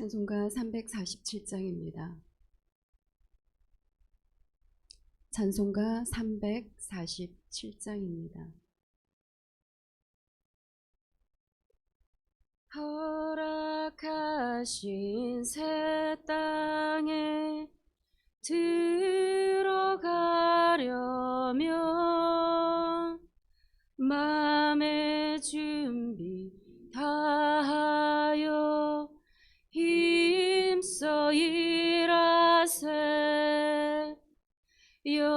찬송가 347장입니다. 찬송가 347장입니다. 허락하신 새 땅에 들어가려면 마음의 준비 다하여 힘써 일하세. 여호수아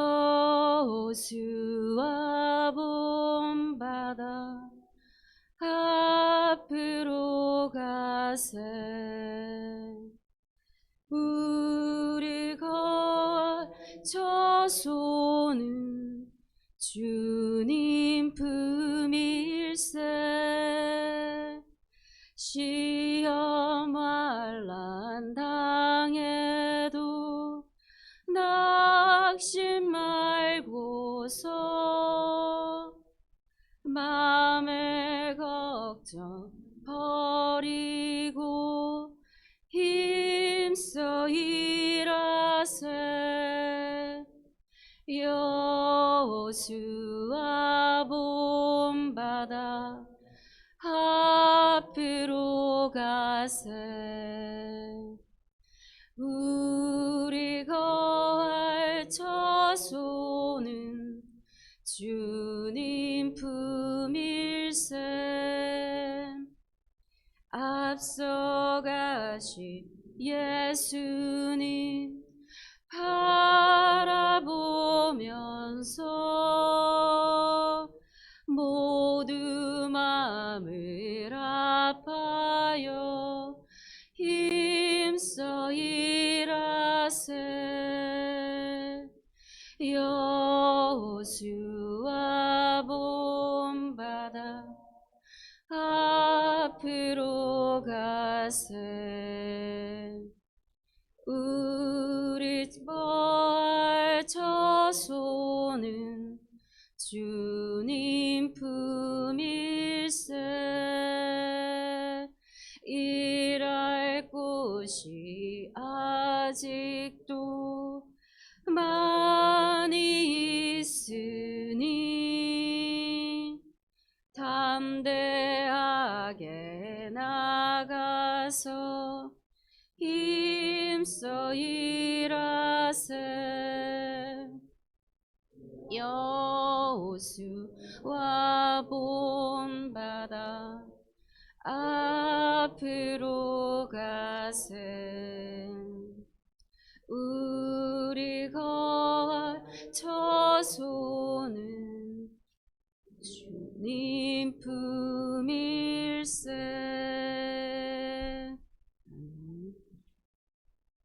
본받아 앞으로 가세. 우리 거할 처소는 주님 품일세. 시험 환난 당해도 낙심 말고서 마음의 걱정 버리고 힘써 일하세. 여호수아 본받아 앞으로 가세. 우리 거할 처소는 주님 품일세. 앞서가신 예수님 바라보면서 모두 마음을 아파요 힘써 일하세. 여호수아 본받아 앞으로 가세. 우리 거할 처소는 주님 품일세. 일할 곳이 아직도 많이 있으니 담대하게 나가서 힘써 일하세. 여호수아 본받아 앞으로 가세. 우리 거할 처소는 주님 품일세.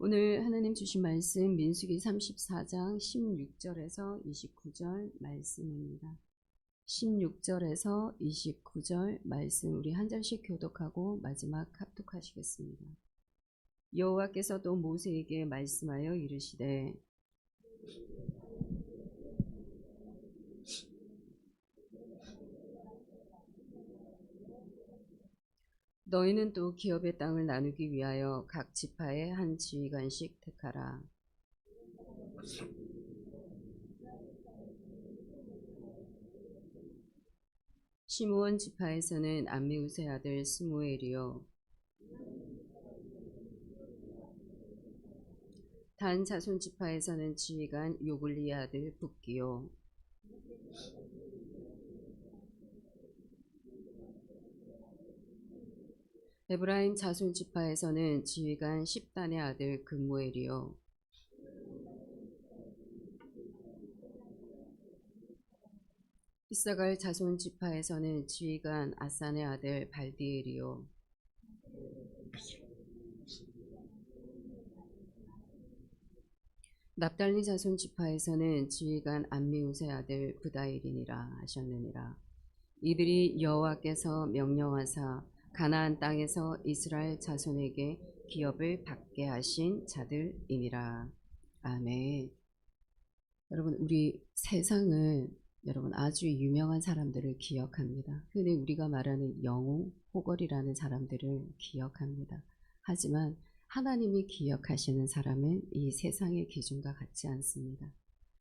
오늘 하나님 주신 말씀 민수기 34장 16절에서 29절 말씀입니다. 16절에서 29절 말씀 우리 한 절씩 교독하고 마지막 합독하시겠습니다. 여호와께서 또 모세에게 말씀하여 이르시되 너희는 또 기업의 땅을 나누기 위하여 각 지파에 한 지휘관씩 택하라. 시므온 지파에서는 암미우스의 아들 스무엘이요 단 자손 지파에서는 지휘관 요글리의 아들 붓기요 에브라임 자손 지파에서는 지휘관 십단의 아들 금무엘이요 이사갈 자손 지파에서는 지휘관 아산의 아들 발디엘이요 납달리 자손 지파에서는 지휘관 암미우스의 아들 부다일이니라 하셨느니라. 이들이 여호와께서 명령하사 가나안 땅에서 이스라엘 자손에게 기업을 받게 하신 자들이니라. 아멘. 여러분, 우리 세상은 여러분 아주 유명한 사람들을 기억합니다. 흔히 우리가 말하는 영웅, 호걸이라는 사람들을 기억합니다. 하지만 하나님이 기억하시는 사람은 이 세상의 기준과 같지 않습니다.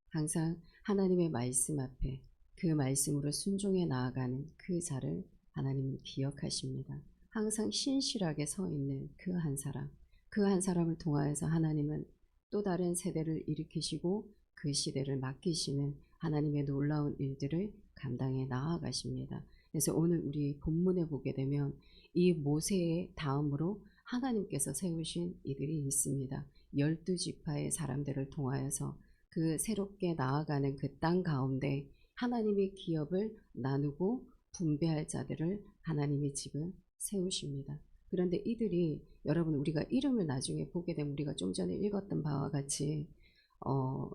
항상 하나님의 말씀 앞에 그 말씀으로 순종해 나아가는 그 자를 하나님은 기억하십니다. 항상 신실하게 서 있는 그 한 사람, 그 한 사람을 통하여서 하나님은 또 다른 세대를 일으키시고 그 시대를 맡기시는 하나님의 놀라운 일들을 감당해 나아가십니다. 그래서 오늘 우리 본문에 보게 되면 이 모세의 다음으로 하나님께서 세우신 이들이 있습니다. 12지파의 사람들을 통하여서 그 새롭게 나아가는 그 땅 가운데 하나님의 기업을 나누고 분배할 자들을 하나님이 지금 세우십니다. 그런데 이들이 여러분 우리가 이름을 나중에 보게 되면 우리가 좀 전에 읽었던 바와 같이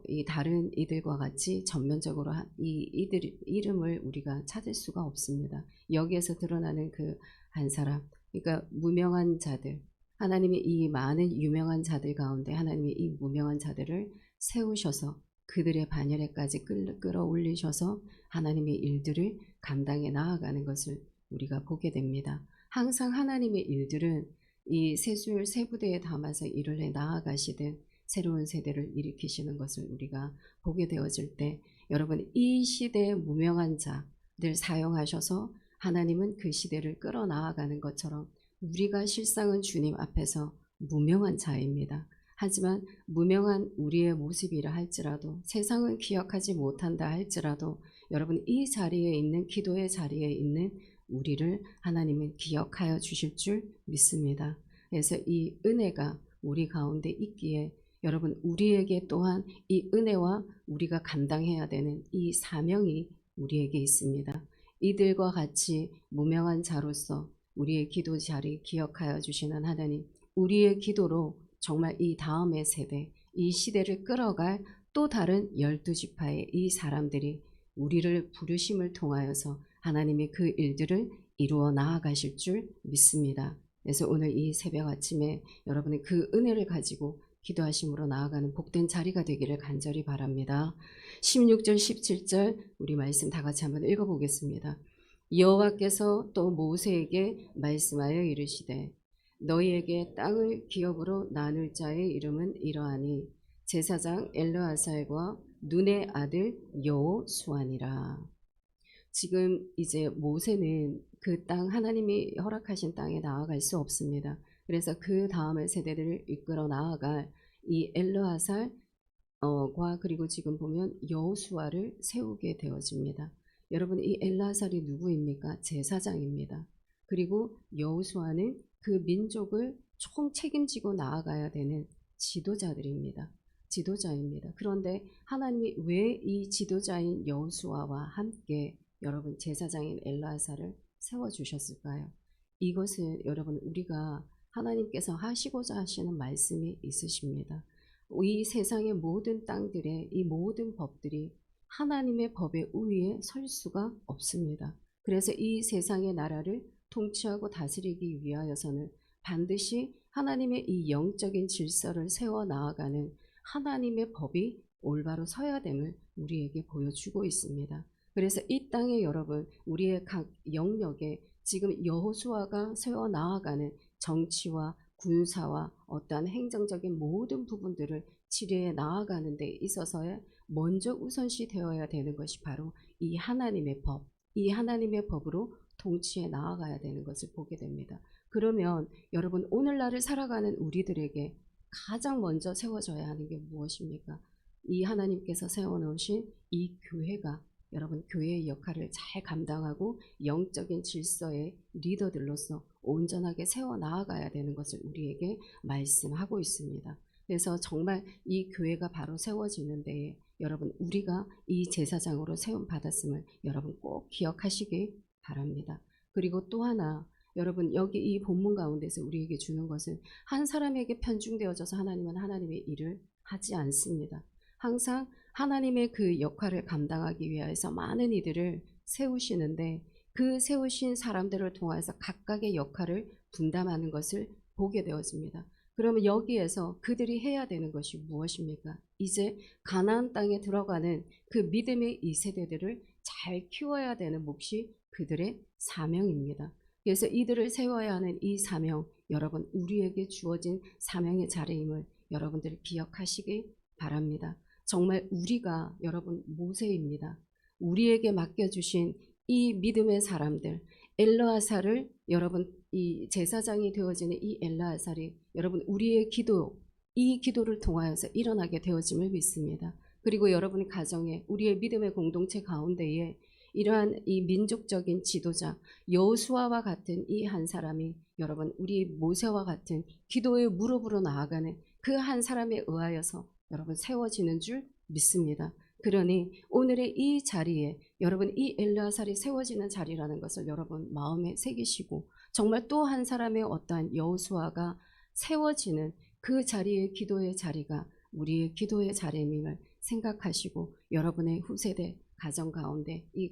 이 다른 이들과 같이 전면적으로 이들 이름을 우리가 찾을 수가 없습니다. 여기에서 드러나는 그 한 사람, 그러니까 무명한 자들, 하나님이 이 많은 유명한 자들 가운데 하나님이 이 무명한 자들을 세우셔서 그들의 반열에까지 끌어올리셔서 하나님의 일들을 감당해 나아가는 것을 우리가 보게 됩니다. 항상 하나님의 일들은 이 세술 세부대에 담아서 일을 해 나아가시듯 새로운 세대를 일으키시는 것을 우리가 보게 되어질 때 여러분 이 시대의 무명한 자들 사용하셔서 하나님은 그 시대를 끌어나아가는 것처럼 우리가 실상은 주님 앞에서 무명한 자입니다. 하지만 무명한 우리의 모습이라 할지라도 세상은 기억하지 못한다 할지라도 여러분 이 자리에 있는 기도의 자리에 있는 우리를 하나님은 기억하여 주실 줄 믿습니다. 그래서 이 은혜가 우리 가운데 있기에 여러분 우리에게 또한 이 은혜와 우리가 감당해야 되는 이 사명이 우리에게 있습니다. 이들과 같이 무명한 자로서 우리의 기도 자리 기억하여 주시는 하나님, 우리의 기도로 정말 이 다음의 세대, 이 시대를 끌어갈 또 다른 12지파의 이 사람들이 우리를 부르심을 통하여서 하나님이 그 일들을 이루어 나아가실 줄 믿습니다. 그래서 오늘 이 새벽 아침에 여러분의 그 은혜를 가지고 기도하심으로 나아가는 복된 자리가 되기를 간절히 바랍니다. 16절 17절 우리 말씀 다 같이 한번 읽어보겠습니다. 여호와께서 또 모세에게 말씀하여 이르시되 너희에게 땅을 기업으로 나눌 자의 이름은 이러하니 제사장 엘르아살과 눈의 아들 여호수아니라. 지금 이제 모세는 그 땅 하나님이 허락하신 땅에 나아갈 수 없습니다. 그래서 그 다음의 세대들을 이끌어 나아갈 이 엘르아살과 그리고 지금 보면 여호수아를 세우게 되어집니다. 여러분 이 엘르아살이 누구입니까? 제사장입니다. 그리고 여호수아는 그 민족을 총 책임지고 나아가야 되는 지도자들입니다. 지도자입니다. 그런데 하나님이 왜 이 지도자인 여호수아와 함께 여러분 제사장인 엘르아살을 세워주셨을까요? 이것은 여러분 우리가 하나님께서 하시고자 하시는 말씀이 있으십니다. 이 세상의 모든 땅들의 이 모든 법들이 하나님의 법의 우위에 설 수가 없습니다. 그래서 이 세상의 나라를 통치하고 다스리기 위하여서는 반드시 하나님의 이 영적인 질서를 세워 나아가는 하나님의 법이 올바로 서야 됨을 우리에게 보여주고 있습니다. 그래서 이 땅에 여러분 우리의 각 영역에 지금 여호수아가 세워 나아가는 정치와 군사와 어떠한 행정적인 모든 부분들을 치료해 나아가는 데 있어서의 먼저 우선시 되어야 되는 것이 바로 이 하나님의 법, 이 하나님의 법으로 통치해 나아가야 되는 것을 보게 됩니다. 그러면 여러분 오늘날을 살아가는 우리들에게 가장 먼저 세워져야 하는 게 무엇입니까? 이 하나님께서 세워놓으신 이 교회가 여러분 교회의 역할을 잘 감당하고 영적인 질서의 리더들로서 온전하게 세워 나아가야 되는 것을 우리에게 말씀하고 있습니다. 그래서 정말 이 교회가 바로 세워지는데 여러분 우리가 이 제사장으로 세움 받았음을 여러분 꼭 기억하시기 바랍니다. 그리고 또 하나 여러분 여기 이 본문 가운데서 우리에게 주는 것은 한 사람에게 편중되어져서 하나님은 하나님의 일을 하지 않습니다. 항상 하나님의 그 역할을 감당하기 위해서 많은 이들을 세우시는데 그 세우신 사람들을 통해서 각각의 역할을 분담하는 것을 보게 되어집니다. 그러면 여기에서 그들이 해야 되는 것이 무엇입니까? 이제 가나안 땅에 들어가는 그 믿음의 이 세대들을 잘 키워야 되는 몫이 그들의 사명입니다. 그래서 이들을 세워야 하는 이 사명, 여러분 우리에게 주어진 사명의 자리임을 여러분들 기억하시기 바랍니다. 정말 우리가 여러분 모세입니다. 우리에게 맡겨주신 이 믿음의 사람들, 엘르아살을 여러분 이 제사장이 되어지는 이 엘르아살이 여러분 우리의 기도, 이 기도를 통하여서 일어나게 되어짐을 믿습니다. 그리고 여러분 가정에 우리의 믿음의 공동체 가운데에 이러한 이 민족적인 지도자 여호수아와 같은 이 한 사람이 여러분 우리 모세와 같은 기도의 무릎으로 나아가는 그 한 사람에 의하여서 여러분 세워지는 줄 믿습니다. 그러니 오늘의 이 자리에 여러분 이 엘르아살이 세워지는 자리라는 것을 여러분 마음에 새기시고 정말 또 한 사람의 어떠한 여호수아가 세워지는 그 자리의 기도의 자리가 우리의 기도의 자리임을 생각하시고 여러분의 후세대 가정 가운데 이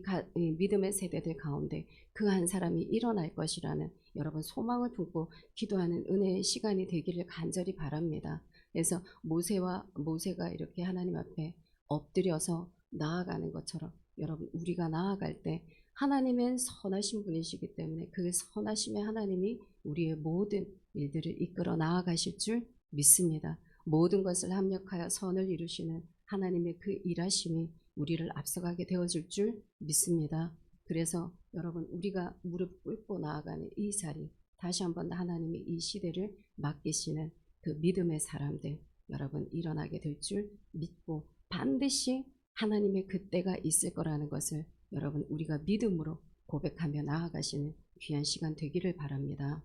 믿음의 세대들 가운데 그 한 사람이 일어날 것이라는 여러분 소망을 품고 기도하는 은혜의 시간이 되기를 간절히 바랍니다. 그래서 모세가 이렇게 하나님 앞에 엎드려서 나아가는 것처럼 여러분 우리가 나아갈 때 하나님은 선하신 분이시기 때문에 그 선하심의 하나님이 우리의 모든 일들을 이끌어 나아가실 줄 믿습니다. 모든 것을 합력하여 선을 이루시는 하나님의 그 일하심이 우리를 앞서가게 되어질 줄 믿습니다. 그래서 여러분 우리가 무릎 꿇고 나아가는 이 자리 다시 한번 하나님이 이 시대를 맡기시는 그 믿음의 사람들 여러분 일어나게 될 줄 믿고 반드시 하나님의 그때가 있을 거라는 것을 여러분 우리가 믿음으로 고백하며 나아가시는 귀한 시간 되기를 바랍니다.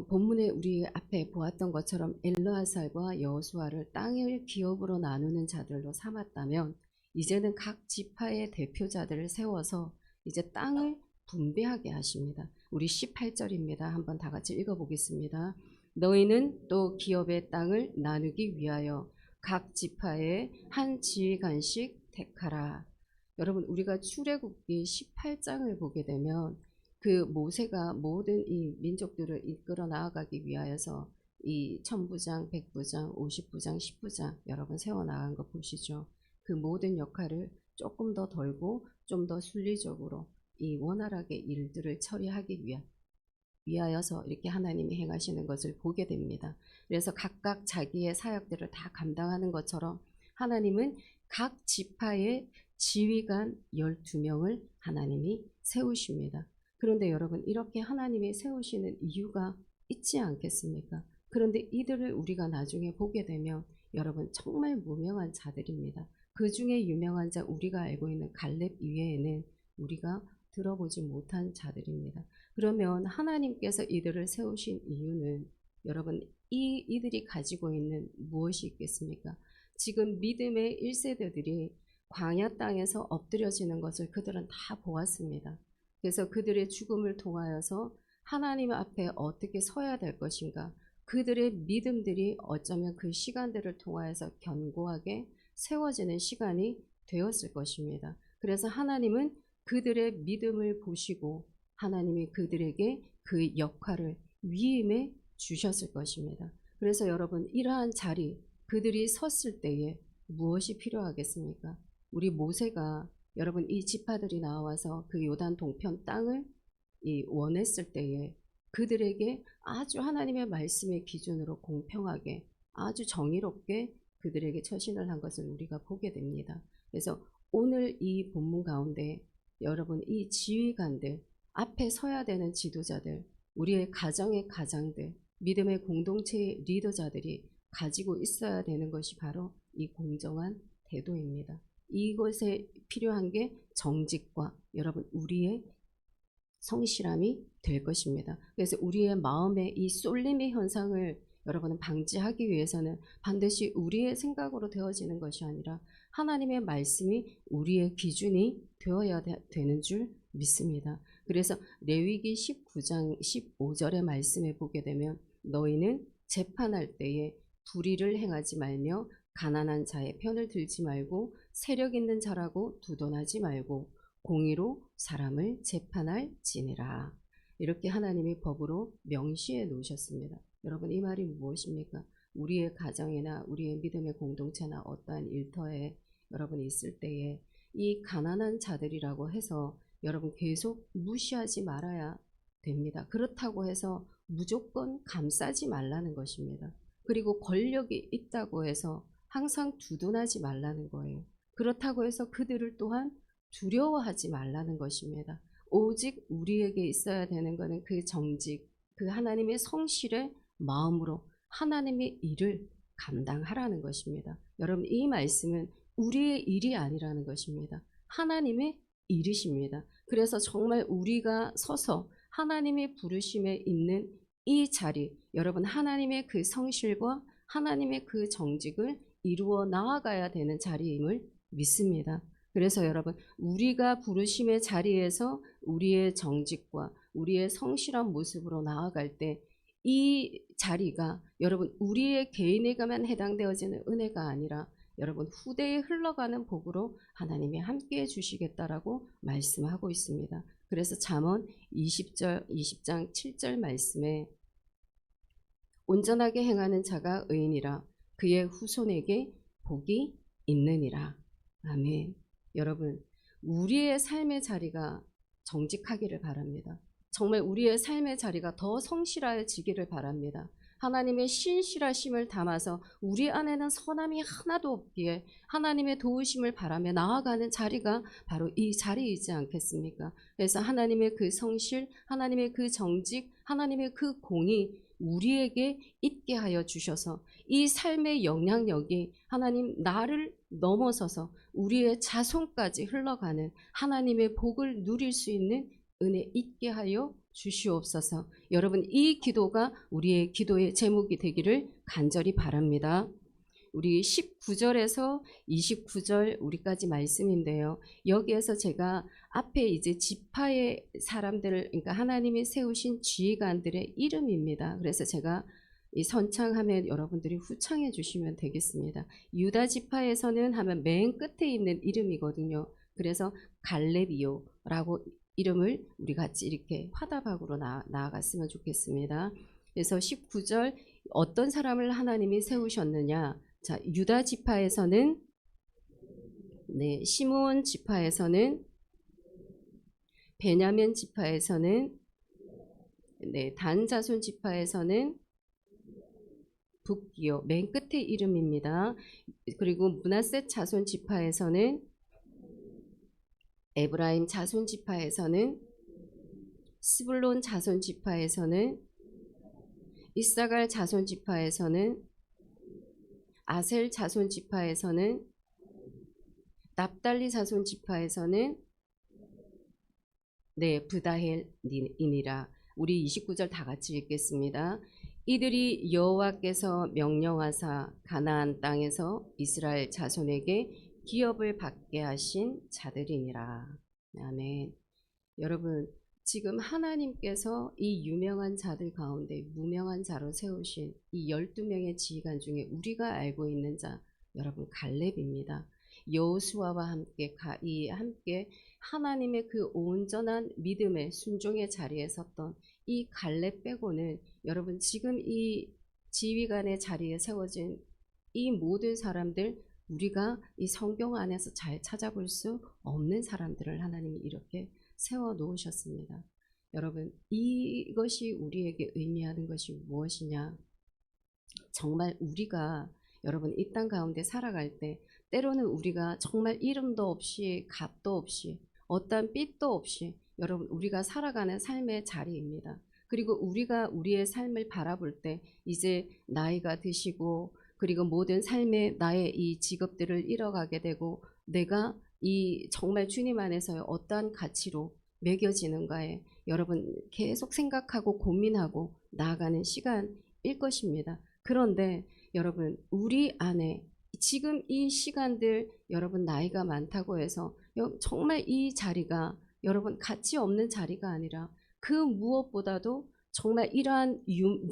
본문에 우리 앞에 보았던 것처럼 엘르아살과 여호수아를 땅을 기업으로 나누는 자들로 삼았다면 이제는 각 지파의 대표자들을 세워서 이제 땅을 분배하게 하십니다. 우리 18절입니다. 한번 다 같이 읽어보겠습니다. 너희는 또 기업의 땅을 나누기 위하여 각 지파의 한 지휘관씩 택하라. 여러분 우리가 출애굽기 18장을 보게 되면 그 모세가 모든 이 민족들을 이끌어 나아가기 위하여서 이 천부장, 백부장, 50부장, 10부장 여러분 세워나간 거 보시죠. 그 모든 역할을 조금 더 덜고 좀 더 순리적으로 이 원활하게 일들을 처리하기 위하여서 이렇게 하나님이 행하시는 것을 보게 됩니다. 그래서 각각 자기의 사역들을 다 감당하는 것처럼 하나님은 각 지파의 지휘관 12명을 하나님이 세우십니다. 그런데 여러분 이렇게 하나님이 세우시는 이유가 있지 않겠습니까? 그런데 이들을 우리가 나중에 보게 되면 여러분 정말 무명한 자들입니다. 그 중에 유명한 자 우리가 알고 있는 갈렙 이외에는 우리가 들어보지 못한 자들입니다. 그러면 하나님께서 이들을 세우신 이유는 여러분 이들이 가지고 있는 무엇이 있겠습니까? 지금 믿음의 1세대들이 광야 땅에서 엎드려지는 것을 그들은 다 보았습니다. 그래서 그들의 죽음을 통하여서 하나님 앞에 어떻게 서야 될 것인가 그들의 믿음들이 어쩌면 그 시간들을 통하여서 견고하게 세워지는 시간이 되었을 것입니다. 그래서 하나님은 그들의 믿음을 보시고 하나님이 그들에게 그 역할을 위임해 주셨을 것입니다. 그래서 여러분 이러한 자리 그들이 섰을 때에 무엇이 필요하겠습니까? 우리 모세가 여러분 이 지파들이 나와서 그 요단 동편 땅을 원했을 때에 그들에게 아주 하나님의 말씀의 기준으로 공평하게 아주 정의롭게 그들에게 처신을 한 것을 우리가 보게 됩니다. 그래서 오늘 이 본문 가운데 여러분 이 지휘관들 앞에 서야 되는 지도자들 우리의 가정의 가장들 믿음의 공동체의 리더자들이 가지고 있어야 되는 것이 바로 이 공정한 태도입니다. 이것에 필요한 게 정직과 여러분 우리의 성실함이 될 것입니다. 그래서 우리의 마음의 이 쏠림의 현상을 여러분은 방지하기 위해서는 반드시 우리의 생각으로 되어지는 것이 아니라 하나님의 말씀이 우리의 기준이 되어야 되는 줄 믿습니다. 그래서 레위기 19장 15절의 말씀에 보게 되면 너희는 재판할 때에 불의를 행하지 말며 가난한 자의 편을 들지 말고 세력 있는 자라고 두둔하지 말고 공의로 사람을 재판할지니라. 이렇게 하나님이 법으로 명시해 놓으셨습니다. 여러분 이 말이 무엇입니까? 우리의 가정이나 우리의 믿음의 공동체나 어떠한 일터에 여러분이 있을 때에 이 가난한 자들이라고 해서 여러분 계속 무시하지 말아야 됩니다. 그렇다고 해서 무조건 감싸지 말라는 것입니다. 그리고 권력이 있다고 해서 항상 두둔하지 말라는 거예요. 그렇다고 해서 그들을 또한 두려워하지 말라는 것입니다. 오직 우리에게 있어야 되는 것은 그 정직, 그 하나님의 성실의 마음으로 하나님의 일을 감당하라는 것입니다. 여러분, 이 말씀은 우리의 일이 아니라는 것입니다. 하나님의 일이십니다. 그래서 정말 우리가 서서 하나님의 부르심에 있는 이 자리, 여러분, 하나님의 그 성실과 하나님의 그 정직을 이루어 나아가야 되는 자리임을 믿습니다. 그래서 여러분, 우리가 부르심의 자리에서 우리의 정직과 우리의 성실한 모습으로 나아갈 때 이 자리가 여러분 우리의 개인에게만 해당되어지는 은혜가 아니라 여러분 후대에 흘러가는 복으로 하나님이 함께해 주시겠다라고 말씀하고 있습니다. 그래서 잠언 20장 7절 말씀에 온전하게 행하는 자가 의인이라 그의 후손에게 복이 있느니라. 아멘. 여러분, 우리의 삶의 자리가 정직하기를 바랍니다. 정말 우리의 삶의 자리가 더 성실해지기를 바랍니다. 하나님의 신실하심을 담아서 우리 안에는 선함이 하나도 없기에 하나님의 도우심을 바라며 나아가는 자리가 바로 이 자리이지 않겠습니까? 그래서 하나님의 그 성실, 하나님의 그 정직, 하나님의 그 공이 우리에게 있게 하여 주셔서 이 삶의 영향력이 하나님 나를 넘어서서 우리의 자손까지 흘러가는 하나님의 복을 누릴 수 있는 은혜 있게 하여 주시옵소서. 여러분, 이 기도가 우리의 기도의 제목이 되기를 간절히 바랍니다. 우리 19절에서 29절 우리까지 말씀인데요. 여기에서 제가 앞에 이제 지파의 사람들, 그러니까 하나님이 세우신 지휘관들의 이름입니다. 그래서 제가 이 선창하면 여러분들이 후창해 주시면 되겠습니다. 유다 지파에서는 하면 맨 끝에 있는 이름이거든요. 그래서 갈렙이요라고 이름을 우리 같이 이렇게 화답하고 나아갔으면 좋겠습니다. 그래서 19절 어떤 사람을 하나님이 세우셨느냐? 자, 유다 지파에서는 시므온 지파에서는 베냐민 지파에서는 단 자손 지파에서는 북기요. 맨 끝에 이름입니다. 그리고 므낫세 자손 지파에서는 에브라임 자손 지파에서는 스불론 자손 지파에서는 이사갈 자손 지파에서는 아셀 자손 지파에서는 납달리 자손 지파에서는 브다헬이니라. 우리 29절 다 같이 읽겠습니다. 이들이 여호와께서 명령하사 가나안 땅에서 이스라엘 자손에게 기업을 받게 하신 자들이니라. 아멘. 여러분, 지금 하나님께서 이 유명한 자들 가운데 무명한 자로 세우신 이 12명의 지휘관 중에 우리가 알고 있는 자, 여러분 갈렙입니다. 여호수아와 함께 함께 하나님의 그 온전한 믿음의 순종의 자리에 섰던 이 갈렙 빼고는 여러분 지금 이 지휘관의 자리에 세워진 이 모든 사람들, 우리가 이 성경 안에서 잘 찾아볼 수 없는 사람들을 하나님이 이렇게 세워 놓으셨습니다. 여러분, 이것이 우리에게 의미하는 것이 무엇이냐? 정말 우리가 여러분 이 땅 가운데 살아갈 때 때로는 우리가 정말 이름도 없이 값도 없이 어떠한 빚도 없이 여러분 우리가 살아가는 삶의 자리입니다. 그리고 우리가 우리의 삶을 바라볼 때 이제 나이가 드시고 그리고 모든 삶의 나의 이 직업들을 잃어가게 되고 내가 이 정말 주님 안에서의 어떠한 가치로 매겨지는가에 여러분 계속 생각하고 고민하고 나아가는 시간일 것입니다. 그런데 여러분 우리 안에 지금 이 시간들 여러분 나이가 많다고 해서 정말 이 자리가 여러분 가치 없는 자리가 아니라 그 무엇보다도 정말 이러한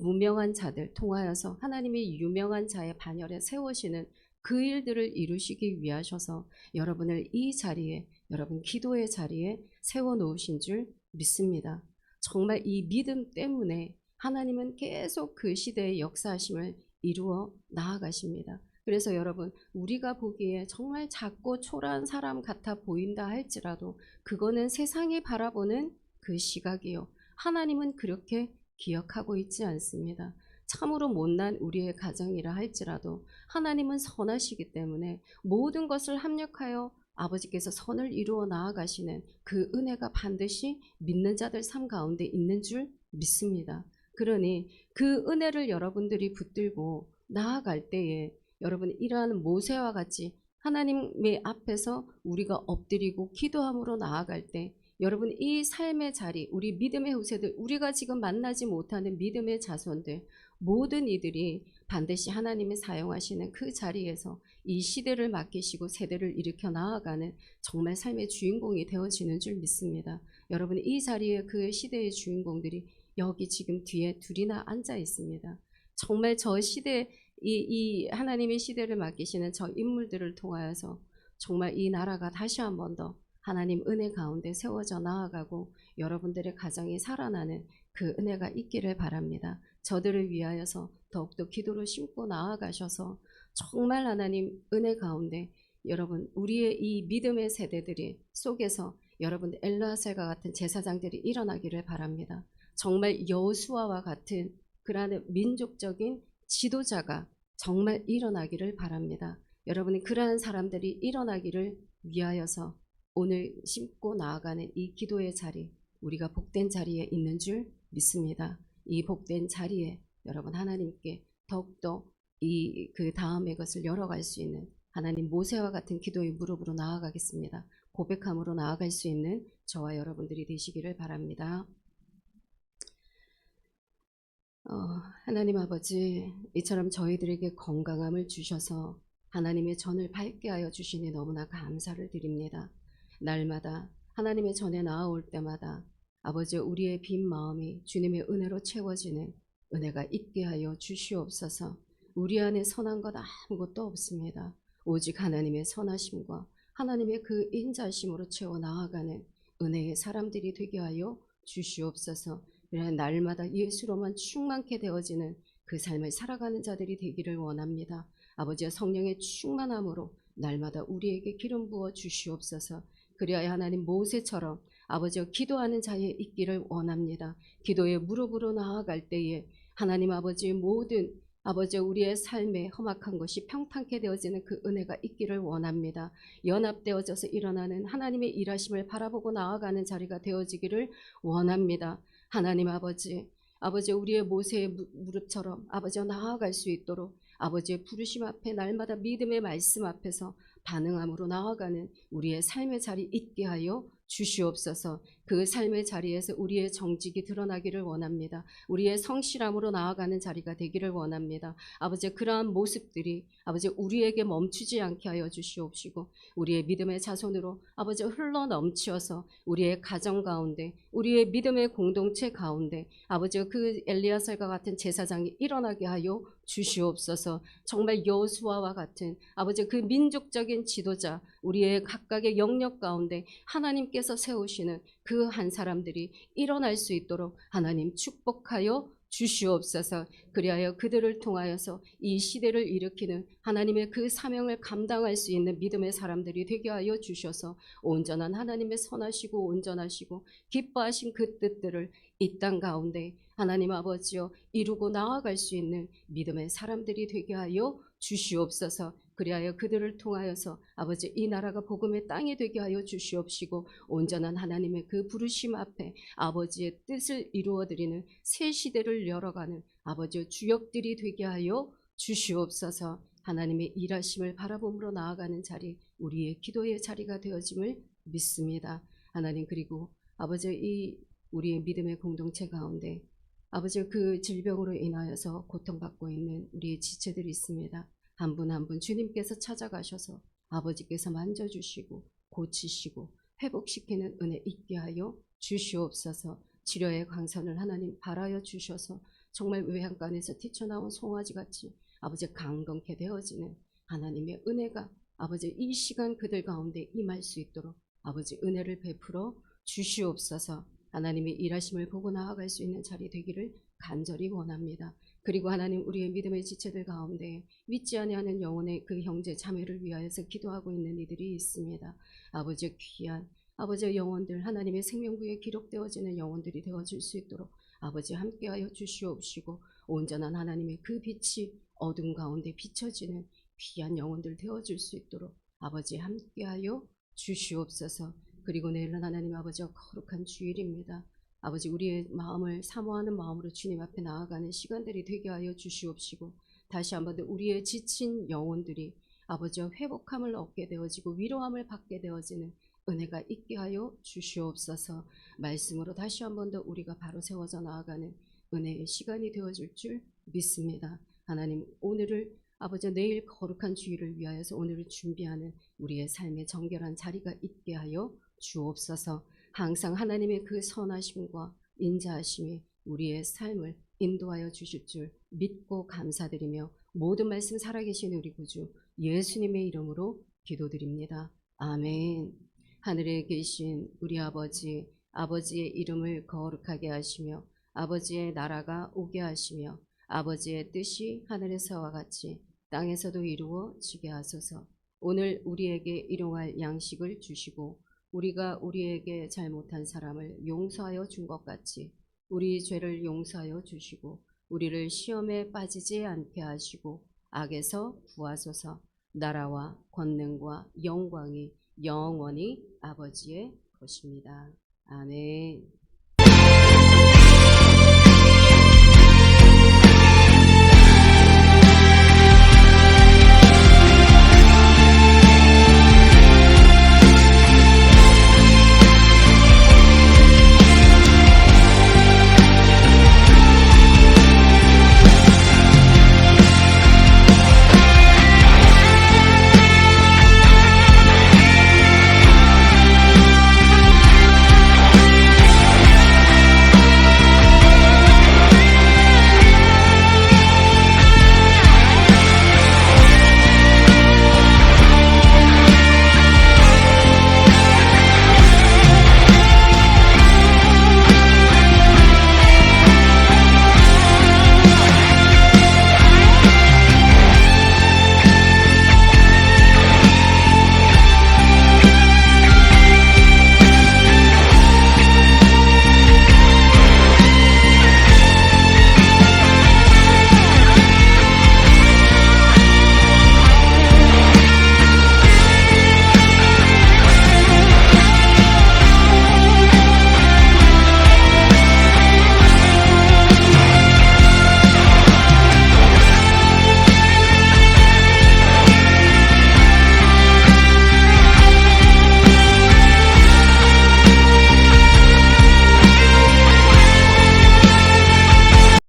무명한 자들 통하여서 하나님의 유명한 자의 반열에 세우시는 그 일들을 이루시기 위하셔서 여러분을 이 자리에 여러분 기도의 자리에 세워놓으신 줄 믿습니다. 정말 이 믿음 때문에 하나님은 계속 그 시대의 역사하심을 이루어 나아가십니다. 그래서 여러분, 우리가 보기에 정말 작고 초라한 사람 같아 보인다 할지라도 그거는 세상이 바라보는 그 시각이요. 하나님은 그렇게 기억하고 있지 않습니다. 참으로 못난 우리의 가정이라 할지라도 하나님은 선하시기 때문에 모든 것을 합력하여 아버지께서 선을 이루어 나아가시는 그 은혜가 반드시 믿는 자들 삶 가운데 있는 줄 믿습니다. 그러니 그 은혜를 여러분들이 붙들고 나아갈 때에 여러분, 이러한 모세와 같이 하나님의 앞에서 우리가 엎드리고 기도함으로 나아갈 때 여러분, 이 삶의 자리, 우리 믿음의 후세들, 우리가 지금 만나지 못하는 믿음의 자손들, 모든 이들이 반드시 하나님이 사용하시는 그 자리에서 이 시대를 맡기시고 세대를 일으켜 나아가는 정말 삶의 주인공이 되어지는 줄 믿습니다. 여러분, 이 자리에 그 시대의 주인공들이 여기 지금 뒤에 둘이나 앉아 있습니다. 정말 저 시대, 이 하나님의 시대를 맡기시는 저 인물들을 통하여서 정말 이 나라가 다시 한 번 더 하나님 은혜 가운데 세워져 나아가고 여러분들의 가정이 살아나는 그 은혜가 있기를 바랍니다. 저들을 위하여서 더욱더 기도로 심고 나아가셔서 정말 하나님 은혜 가운데 여러분, 우리의 이 믿음의 세대들이 속에서 여러분 엘르아셀과 같은 제사장들이 일어나기를 바랍니다. 정말 여호수아와 같은 그러한 민족적인 지도자가 정말 일어나기를 바랍니다. 여러분이 그러한 사람들이 일어나기를 위하여서 오늘 심고 나아가는 이 기도의 자리, 우리가 복된 자리에 있는 줄 믿습니다. 이 복된 자리에 여러분 하나님께 더욱더 그 다음의 것을 열어갈 수 있는 하나님 모세와 같은 기도의 무릎으로 나아가겠습니다. 고백함으로 나아갈 수 있는 저와 여러분들이 되시기를 바랍니다. 하나님 아버지, 이처럼 저희들에게 건강함을 주셔서 하나님의 전을 밝게 하여 주시니 너무나 감사를 드립니다. 날마다 하나님의 전에 나아올 때마다 아버지, 우리의 빈 마음이 주님의 은혜로 채워지는 은혜가 있게 하여 주시옵소서. 우리 안에 선한 것 아무것도 없습니다. 오직 하나님의 선하심과 하나님의 그 인자심으로 채워 나아가는 은혜의 사람들이 되게 하여 주시옵소서. 그래 날마다 예수로만 충만케 되어지는 그 삶을 살아가는 자들이 되기를 원합니다. 아버지의 성령의 충만함으로 날마다 우리에게 기름 부어 주시옵소서. 그리하여 하나님 모세처럼 아버지여 기도하는 자에 있기를 원합니다. 기도의 무릎으로 나아갈 때에 하나님 아버지의 모든 아버지 우리의 삶에 험악한 것이 평탄케 되어지는 그 은혜가 있기를 원합니다. 연합되어져서 일어나는 하나님의 일하심을 바라보고 나아가는 자리가 되어지기를 원합니다. 하나님 아버지 우리의 모세의 무릎처럼 아버지와 나아갈 수 있도록 아버지의 부르심 앞에 날마다 믿음의 말씀 앞에서 반응함으로 나아가는 우리의 삶의 자리 있게 하여 주시옵소서. 그 삶의 자리에서 우리의 정직이 드러나기를 원합니다. 우리의 성실함으로 나아가는 자리가 되기를 원합니다. 아버지 그러한 모습들이 아버지 우리에게 멈추지 않게 하여 주시옵시고 우리의 믿음의 자손으로 아버지 흘러 넘치어서 우리의 가정 가운데 우리의 믿음의 공동체 가운데 아버지 그 엘리야셀과 같은 제사장이 일어나게 하여 주시옵소서. 정말 여호수아와 같은 아버지 그 민족적인 지도자 우리의 각각의 영역 가운데 하나님께서 세우시는 그 한 사람들이 일어날 수 있도록 하나님 축복하여 주시옵소서. 그리하여 그들을 통하여서 이 시대를 일으키는 하나님의 그 사명을 감당할 수 있는 믿음의 사람들이 되게 하여 주셔서 온전한 하나님의 선하시고 온전하시고 기뻐하신 그 뜻들을 이 땅 가운데 하나님 아버지여 이루고 나아갈 수 있는 믿음의 사람들이 되게 하여 주시옵소서. 그리하여 그들을 통하여서 아버지 이 나라가 복음의 땅이 되게 하여 주시옵시고 온전한 하나님의 그 부르심 앞에 아버지의 뜻을 이루어드리는 새 시대를 열어가는 아버지의 주역들이 되게 하여 주시옵소서. 하나님의 일하심을 바라봄으로 나아가는 자리 우리의 기도의 자리가 되어짐을 믿습니다. 하나님 그리고 아버지 이 우리의 믿음의 공동체 가운데 아버지 그 질병으로 인하여서 고통받고 있는 우리의 지체들이 있습니다. 한 분 한 분 주님께서 찾아가셔서 아버지께서 만져주시고 고치시고 회복시키는 은혜 있게 하여 주시옵소서. 치료의 광선을 하나님 발하여 주셔서 정말 외양간에서 튀쳐나온 송아지같이 아버지 강건케 되어지는 하나님의 은혜가 아버지 이 시간 그들 가운데 임할 수 있도록 아버지 은혜를 베풀어 주시옵소서. 하나님의 일하심을 보고 나아갈 수 있는 자리 되기를 간절히 원합니다. 그리고 하나님, 우리의 믿음의 지체들 가운데 믿지 아니하는 영혼의 그 형제 자매를 위하여서 기도하고 있는 이들이 있습니다. 아버지, 귀한 아버지의 영혼들, 하나님의 생명부에 기록되어지는 영혼들이 되어줄 수 있도록 아버지 함께하여 주시옵시고, 온전한 하나님의 그 빛이 어둠 가운데 비춰지는 귀한 영혼들 되어줄 수 있도록 아버지 함께하여 주시옵소서. 그리고 내일은 하나님 아버지와 거룩한 주일입니다. 아버지, 우리의 마음을 사모하는 마음으로 주님 앞에 나아가는 시간들이 되게 하여 주시옵시고, 다시 한번 더 우리의 지친 영혼들이 아버지와 회복함을 얻게 되어지고 위로함을 받게 되어지는 은혜가 있게 하여 주시옵소서. 말씀으로 다시 한번 더 우리가 바로 세워져 나아가는 은혜의 시간이 되어질 줄 믿습니다. 하나님, 오늘을 아버지, 내일 거룩한 주일을 위하여서 오늘을 준비하는 우리의 삶의 정결한 자리가 있게 하여 주옵소서. 항상 하나님의 그 선하심과 인자하심이 우리의 삶을 인도하여 주실 줄 믿고 감사드리며, 모든 말씀 살아계신 우리 구주 예수님의 이름으로 기도드립니다. 아멘. 하늘에 계신 우리 아버지, 아버지의 이름을 거룩하게 하시며 아버지의 나라가 오게 하시며 아버지의 뜻이 하늘에서와 같이 땅에서도 이루어지게 하소서. 오늘 우리에게 일용할 양식을 주시고, 우리가 우리에게 잘못한 사람을 용서하여 준 것 같이 우리 죄를 용서하여 주시고, 우리를 시험에 빠지지 않게 하시고 악에서 구하소서. 나라와 권능과 영광이 영원히 아버지의 것입니다. 아멘.